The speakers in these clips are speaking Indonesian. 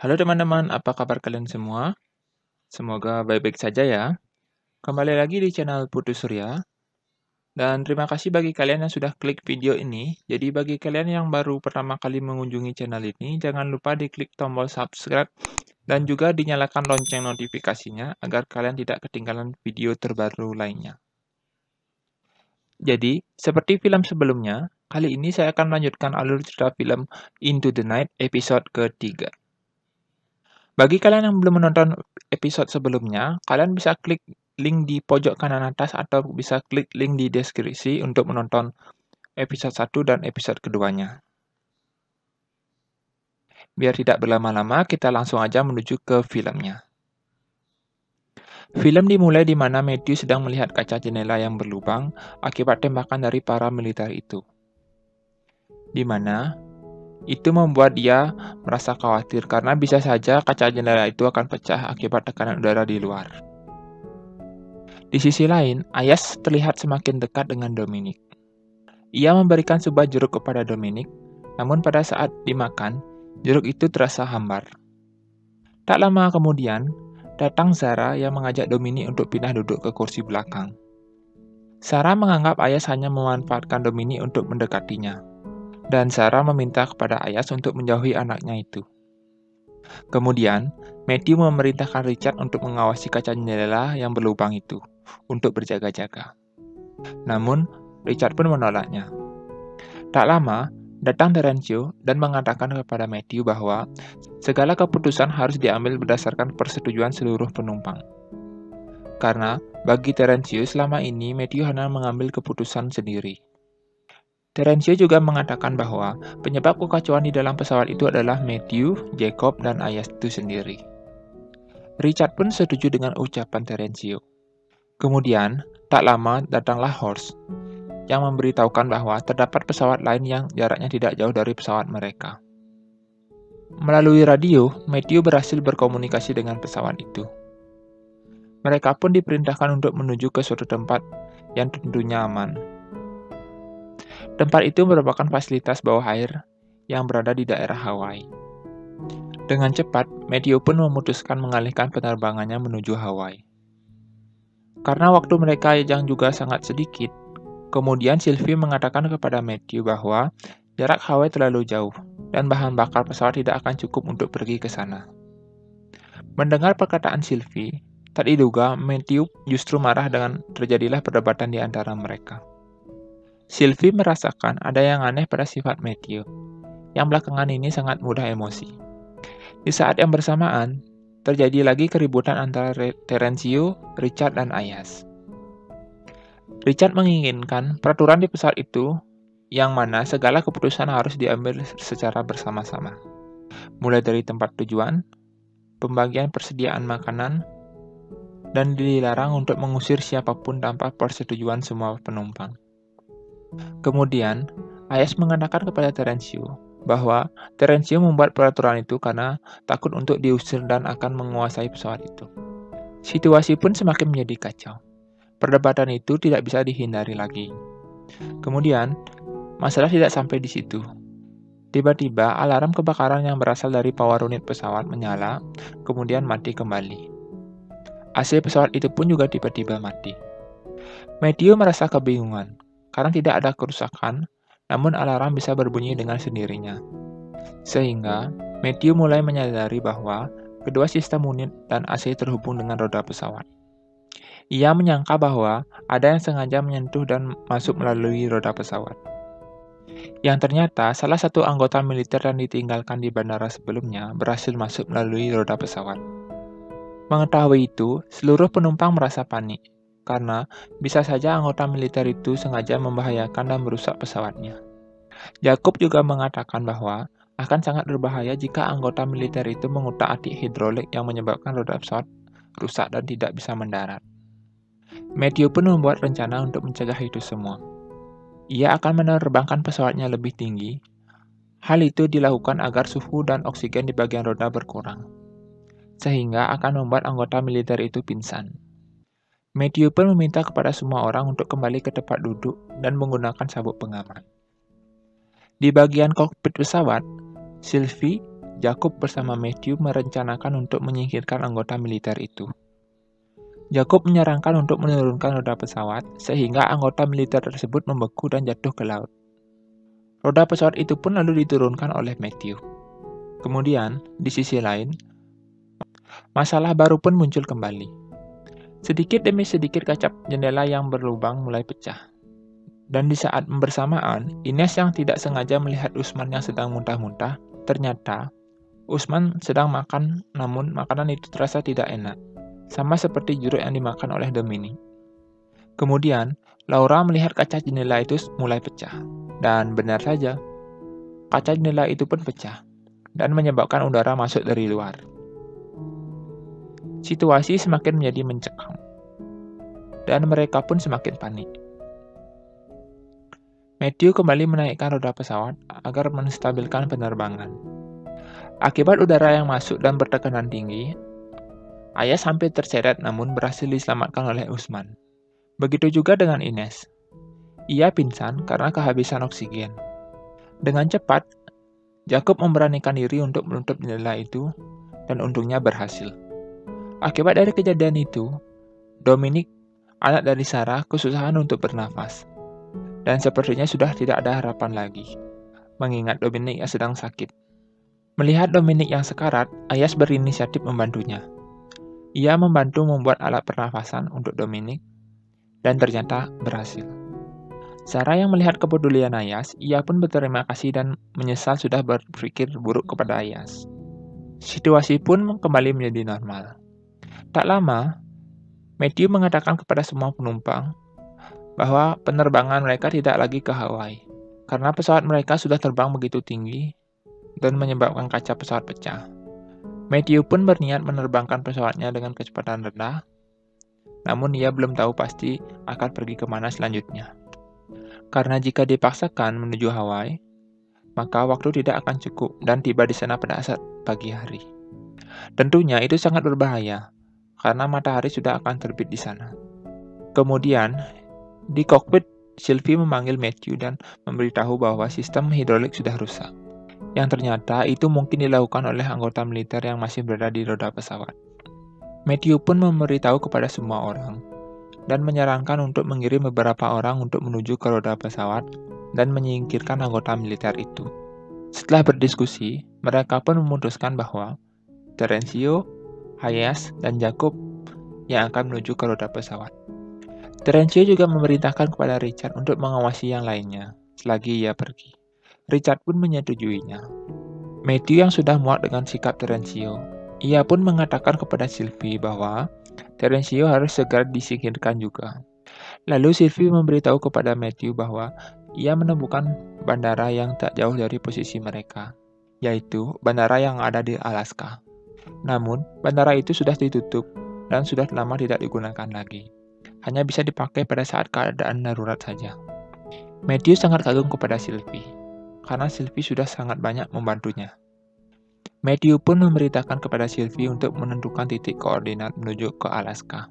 Halo teman-teman, apa kabar kalian semua? Semoga baik-baik saja ya. Kembali lagi di channel Putu Surya. Dan terima kasih bagi kalian yang sudah klik video ini. Jadi bagi kalian yang baru pertama kali mengunjungi channel ini, jangan lupa diklik tombol subscribe dan juga dinyalakan lonceng notifikasinya agar kalian tidak ketinggalan video terbaru lainnya. Jadi, seperti film sebelumnya, kali ini saya akan melanjutkan alur cerita film Into the Night episode ketiga. Bagi kalian yang belum menonton episode sebelumnya, kalian bisa klik link di pojok kanan atas atau bisa klik link di deskripsi untuk menonton episode 1 dan episode keduanya. Biar tidak berlama-lama, kita langsung aja menuju ke filmnya. Film dimulai di mana Matthew sedang melihat kaca jendela yang berlubang akibat tembakan dari para militer itu. Di mana itu membuat dia merasa khawatir karena bisa saja kaca jendela itu akan pecah akibat tekanan udara di luar. Di sisi lain, Ayas terlihat semakin dekat dengan Dominic. Ia memberikan sebuah jeruk kepada Dominic, namun pada saat dimakan, jeruk itu terasa hambar. Tak lama kemudian, datang Zara yang mengajak Dominic untuk pindah duduk ke kursi belakang. Sarah menganggap Ayas hanya memanfaatkan Dominic untuk mendekatinya, dan Sarah meminta kepada Ayas untuk menjauhi anaknya itu. Kemudian, Matthew memerintahkan Richard untuk mengawasi kaca jendela yang berlubang itu, untuk berjaga-jaga. Namun, Richard pun menolaknya. Tak lama, datang Terence dan mengatakan kepada Matthew bahwa segala keputusan harus diambil berdasarkan persetujuan seluruh penumpang. Karena bagi Terence selama ini Matthew hanya mengambil keputusan sendiri. Terence juga mengatakan bahwa penyebab kekacauan di dalam pesawat itu adalah Matthew, Jacob, dan Ayas itu sendiri. Richard pun setuju dengan ucapan Terence. Kemudian, tak lama datanglah Horst, yang memberitahukan bahwa terdapat pesawat lain yang jaraknya tidak jauh dari pesawat mereka. Melalui radio, Matthew berhasil berkomunikasi dengan pesawat itu. Mereka pun diperintahkan untuk menuju ke suatu tempat yang tentunya aman. Tempat itu merupakan fasilitas bawah air yang berada di daerah Hawaii. Dengan cepat, Matthew pun memutuskan mengalihkan penerbangannya menuju Hawaii. Karena waktu mereka yang juga sangat sedikit, kemudian Sylvie mengatakan kepada Matthew bahwa jarak Hawaii terlalu jauh dan bahan bakar pesawat tidak akan cukup untuk pergi ke sana. Mendengar perkataan Sylvie, tak diduga Matthew justru marah dengan terjadilah perdebatan di antara mereka. Sylvie merasakan ada yang aneh pada sifat Matthew, yang belakangan ini sangat mudah emosi. Di saat yang bersamaan, terjadi lagi keributan antara Terence, Richard, dan Ayas. Richard menginginkan peraturan di pesawat itu yang mana segala keputusan harus diambil secara bersama-sama. Mulai dari tempat tujuan, pembagian persediaan makanan, dan dilarang untuk mengusir siapapun tanpa persetujuan semua penumpang. Kemudian, Ayas mengatakan kepada Terence bahwa Terence membuat peraturan itu karena takut untuk diusir dan akan menguasai pesawat itu. Situasi pun semakin menjadi kacau. Perdebatan itu tidak bisa dihindari lagi. Kemudian, masalah tidak sampai di situ. Tiba-tiba, alarm kebakaran yang berasal dari power unit pesawat menyala, kemudian mati kembali. AC pesawat itu pun juga tiba-tiba mati. Matthew merasa kebingungan, karena tidak ada kerusakan, namun alarm bisa berbunyi dengan sendirinya. Sehingga, Matthew mulai menyadari bahwa kedua sistem unit dan AC terhubung dengan roda pesawat. Ia menyangka bahwa ada yang sengaja menyentuh dan masuk melalui roda pesawat. Yang ternyata, salah satu anggota militer yang ditinggalkan di bandara sebelumnya berhasil masuk melalui roda pesawat. Mengetahui itu, seluruh penumpang merasa panik, karena bisa saja anggota militer itu sengaja membahayakan dan merusak pesawatnya. Jacob juga mengatakan bahwa akan sangat berbahaya jika anggota militer itu mengutak-atik hidrolik yang menyebabkan roda pesawat rusak dan tidak bisa mendarat. Matthew pun membuat rencana untuk mencegah itu semua. Ia akan menerbangkan pesawatnya lebih tinggi. Hal itu dilakukan agar suhu dan oksigen di bagian roda berkurang, sehingga akan membuat anggota militer itu pingsan. Matthew pun meminta kepada semua orang untuk kembali ke tempat duduk dan menggunakan sabuk pengaman. Di bagian kokpit pesawat, Sylvie, Jacob bersama Matthew merencanakan untuk menyingkirkan anggota militer itu. Jacob menyarankan untuk menurunkan roda pesawat, sehingga anggota militer tersebut membeku dan jatuh ke laut. Roda pesawat itu pun lalu diturunkan oleh Matthew. Kemudian, di sisi lain, masalah baru pun muncul kembali. Sedikit demi sedikit kaca jendela yang berlubang mulai pecah. Dan di saat bersamaan, Ines yang tidak sengaja melihat Usman yang sedang muntah-muntah, ternyata Usman sedang makan, namun makanan itu terasa tidak enak, sama seperti jeruk yang dimakan oleh Dominic. Kemudian, Laura melihat kaca jendela itu mulai pecah. Dan benar saja, kaca jendela itu pun pecah, dan menyebabkan udara masuk dari luar. Situasi semakin menjadi mencekam, dan mereka pun semakin panik. Matthew kembali menaikkan roda pesawat agar menstabilkan penerbangan. Akibat udara yang masuk dan bertekanan tinggi, Ayas hampir terseret namun berhasil diselamatkan oleh Usman. Begitu juga dengan Ines. Ia pingsan karena kehabisan oksigen. Dengan cepat, Jacob memberanikan diri untuk menutup jendela itu, dan untungnya berhasil. Akibat dari kejadian itu, Dominic, anak dari Sarah, kesusahan untuk bernafas. Dan sepertinya sudah tidak ada harapan lagi, mengingat Dominic yang sedang sakit. Melihat Dominic yang sekarat, Ayas berinisiatif membantunya. Ia membantu membuat alat pernafasan untuk Dominic, dan ternyata berhasil. Sarah yang melihat kepedulian Ayas, ia pun berterima kasih dan menyesal sudah berpikir buruk kepada Ayas. Situasi pun kembali menjadi normal. Tak lama, Matthew mengatakan kepada semua penumpang bahwa penerbangan mereka tidak lagi ke Hawaii, karena pesawat mereka sudah terbang begitu tinggi dan menyebabkan kaca pesawat pecah. Matthew pun berniat menerbangkan pesawatnya dengan kecepatan rendah, namun ia belum tahu pasti akan pergi kemana selanjutnya. Karena jika dipaksakan menuju Hawaii, maka waktu tidak akan cukup dan tiba di sana pada saat pagi hari. Tentunya itu sangat berbahaya, karena matahari sudah akan terbit di sana. Kemudian, di kokpit, Sylvie memanggil Matthew dan memberitahu bahwa sistem hidrolik sudah rusak, yang ternyata itu mungkin dilakukan oleh anggota militer yang masih berada di roda pesawat. Matthew pun memberitahu kepada semua orang, dan menyarankan untuk mengirim beberapa orang untuk menuju ke roda pesawat dan menyingkirkan anggota militer itu. Setelah berdiskusi, mereka pun memutuskan bahwa Terencio, Ayas, dan Jacob yang akan menuju ke roda pesawat. Terencio juga memerintahkan kepada Richard untuk mengawasi yang lainnya selagi ia pergi. Richard pun menyetujuinya. Matthew yang sudah muak dengan sikap Terencio, ia pun mengatakan kepada Sylvie bahwa Terencio harus segera disingkirkan juga. Lalu Sylvie memberitahu kepada Matthew bahwa ia menemukan bandara yang tak jauh dari posisi mereka, yaitu bandara yang ada di Alaska. Namun, bandara itu sudah ditutup dan sudah lama tidak digunakan lagi. Hanya bisa dipakai pada saat keadaan darurat saja. Matthew sangat kagum kepada Sylvie, karena Sylvie sudah sangat banyak membantunya. Matthew pun memberitakan kepada Sylvie untuk menentukan titik koordinat menuju ke Alaska.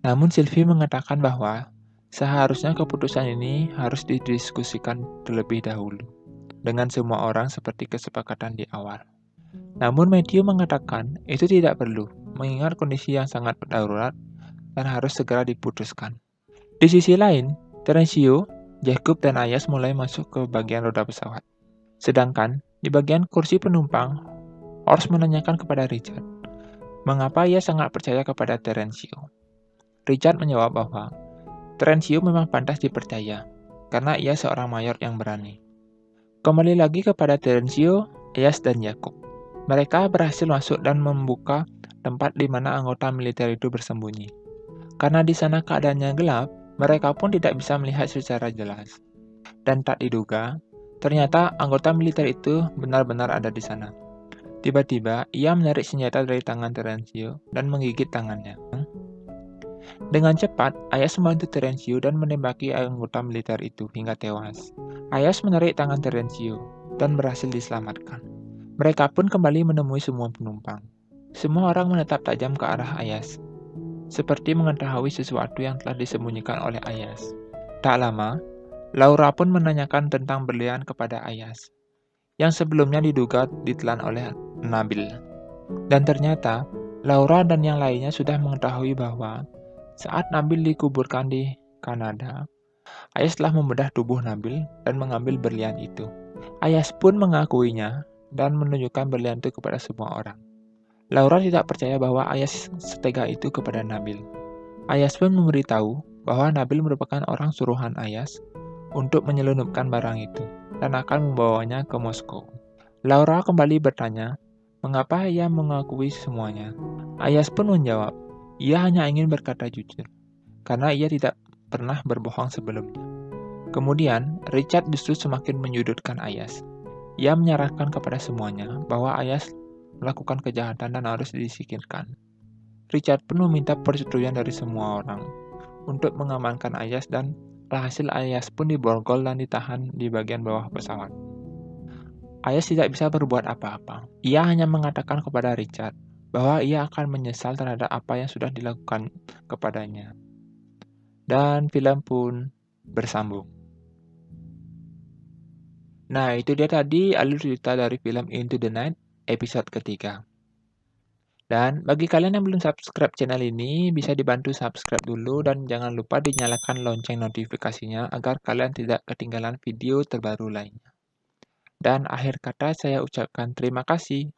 Namun Sylvie mengatakan bahwa seharusnya keputusan ini harus didiskusikan terlebih dahulu dengan semua orang seperti kesepakatan di awal. Namun Matthew mengatakan itu tidak perlu, mengingat kondisi yang sangat darurat dan harus segera diputuskan. Di sisi lain, Terencio, Jacob, dan Ayas mulai masuk ke bagian roda pesawat. Sedangkan di bagian kursi penumpang, Ors menanyakan kepada Richard, mengapa ia sangat percaya kepada Terencio. Richard menjawab bahwa Terencio memang pantas dipercaya, karena ia seorang mayor yang berani. Kembali lagi kepada Terencio, Ayas, dan Jacob. Mereka berhasil masuk dan membuka tempat di mana anggota militer itu bersembunyi. Karena di sana keadaannya gelap, mereka pun tidak bisa melihat secara jelas. Dan tak diduga, ternyata anggota militer itu benar-benar ada di sana. Tiba-tiba, ia menarik senjata dari tangan Terencio dan menggigit tangannya. Dengan cepat, Ayas membantu Terencio dan menembaki anggota militer itu hingga tewas. Ayas menarik tangan Terencio dan berhasil diselamatkan. Mereka pun kembali menemui semua penumpang. Semua orang menatap tajam ke arah Ayas, seperti mengetahui sesuatu yang telah disembunyikan oleh Ayas. Tak lama, Laura pun menanyakan tentang berlian kepada Ayas, yang sebelumnya diduga ditelan oleh Nabil. Dan ternyata, Laura dan yang lainnya sudah mengetahui bahwa saat Nabil dikuburkan di Kanada, Ayas telah membedah tubuh Nabil dan mengambil berlian itu. Ayas pun mengakuinya dan menunjukkan berlian itu kepada semua orang. Laura tidak percaya bahwa Ayas setega itu kepada Nabil. Ayas pun memberitahu bahwa Nabil merupakan orang suruhan Ayas untuk menyelundupkan barang itu dan akan membawanya ke Moskow. Laura kembali bertanya, mengapa ia mengakui semuanya? Ayas pun menjawab, ia hanya ingin berkata jujur, karena ia tidak pernah berbohong sebelumnya. Kemudian, Richard justru semakin menyudutkan Ayas. Ia menyerahkan kepada semuanya bahwa Ayas melakukan kejahatan dan harus disingkirkan. Richard pun meminta persetujuan dari semua orang untuk mengamankan Ayas dan alhasil Ayas pun diborgol dan ditahan di bagian bawah pesawat. Ayas tidak bisa berbuat apa-apa. Ia hanya mengatakan kepada Richard bahwa ia akan menyesal terhadap apa yang sudah dilakukan kepadanya. Dan film pun bersambung. Nah, itu dia tadi alur cerita dari film Into the Night episode ketiga. Dan bagi kalian yang belum subscribe channel ini, bisa dibantu subscribe dulu dan jangan lupa dinyalakan lonceng notifikasinya agar kalian tidak ketinggalan video terbaru lainnya. Dan akhir kata saya ucapkan terima kasih.